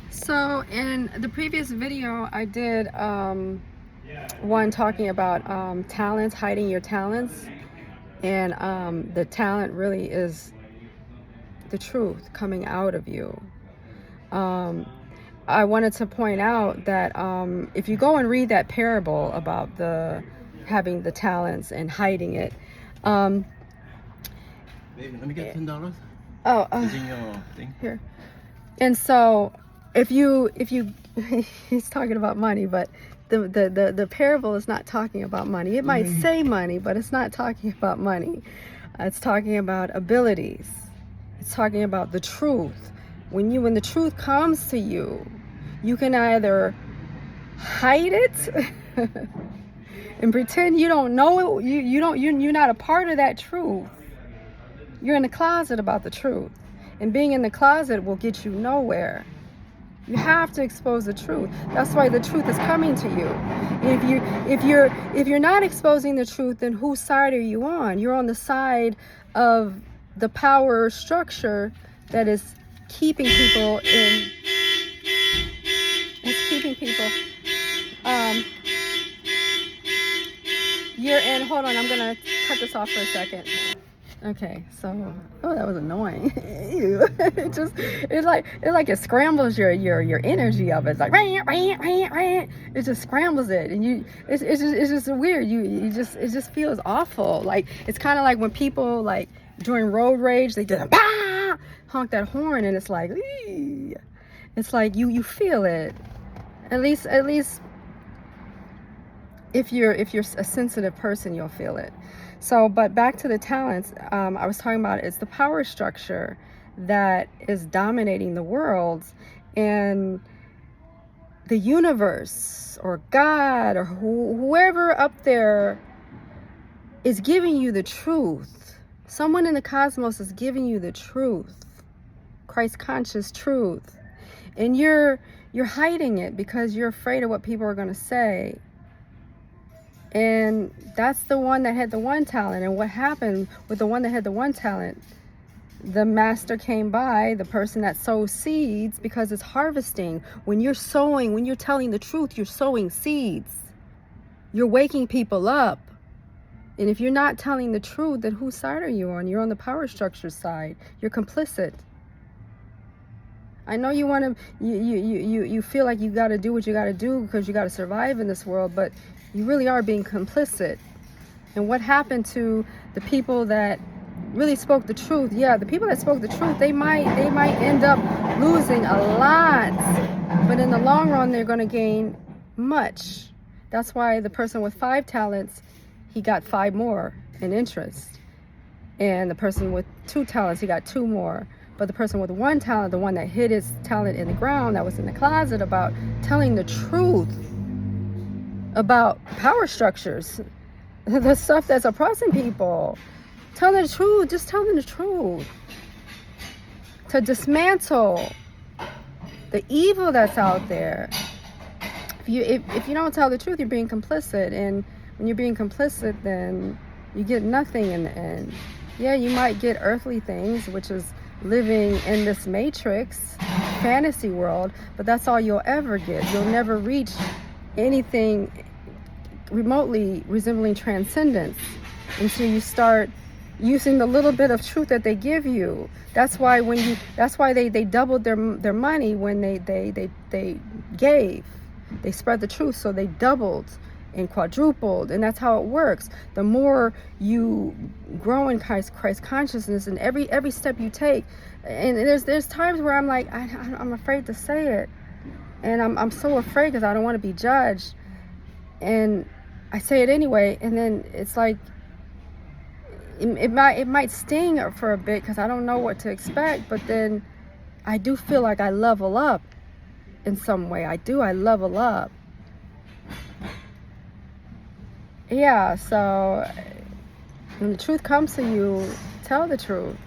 So in the previous video, I did one talking about talents, hiding your talents, and the talent really is the truth coming out of you. I wanted to point out that if you go and read that parable about the having the talents and hiding it, Baby, let me get $10. oh, It's in your thing. here. And so if you he's talking about money, but the parable is not talking about money. It might say money, but it's not talking about money. It's talking about abilities. It's talking about the truth. When the truth comes to you, you can either hide it and pretend you don't know it. You're not a part of that truth. You're in the closet about the truth. And being in the closet will get you nowhere. You have to expose the truth. That's why the truth is coming to you. If you're not exposing the truth, then whose side are you on? You're on the side of the power structure that is keeping people in. It's keeping people. You're in. Hold on. I'm gonna cut this off for a second. Okay, so that was annoying. Ew. It scrambles your energy of it. It's like it just scrambles it, and it's just weird. It just feels awful. Like it's kind of like when people like during road rage they just honk that horn, and it's like it's like you feel it. At least if you're a sensitive person, you'll feel it. So, but back to the talents, I was talking about it's the power structure that is dominating the world, and the universe or God or whoever up there is giving you the truth. Someone in the cosmos is giving you the truth, Christ conscious truth, and you're hiding it because you're afraid of what people are going to say. And that's the one that had the one talent. And what happened with the one that had the one talent? The master came by, the person that sows seeds, because it's harvesting. When you're sowing, when you're telling the truth, you're sowing seeds. You're waking people up. And if you're not telling the truth, then whose side are you on? You're on the power structure side. You're complicit. I know you want to, you feel like you got to do what you got to do because you got to survive in this world, but you really are being complicit. And what happened to the people that really spoke the truth? Yeah, the people that spoke the truth, they might end up losing a lot, but in the long run, they're going to gain much. That's why the person with 5 talents, he got 5 more in interest. And the person with 2 talents, he got 2 more. But the person with 1 talent, the one that hid his talent in the ground, that was in the closet about telling the truth about power structures, the stuff that's oppressing people. Tell them the truth. Just tell them the truth. To dismantle the evil that's out there. If you don't tell the truth, you're being complicit. And when you're being complicit, then you get nothing in the end. Yeah, you might get earthly things, which is living in this matrix fantasy world, but that's all you'll ever get. You'll never reach anything remotely resembling transcendence until you start using the little bit of truth that they give you. That's why they doubled their money when they gave. They spread the truth, so they doubled and quadrupled, and that's how it works. The more you grow in Christ consciousness, and every step you take, and there's times where I'm like I'm afraid to say it, and I'm so afraid because I don't want to be judged, and I say it anyway, and then it's like it might sting for a bit because I don't know what to expect, but then I do feel like I level up in some way. I level up. Yeah, so when the truth comes to you, tell the truth.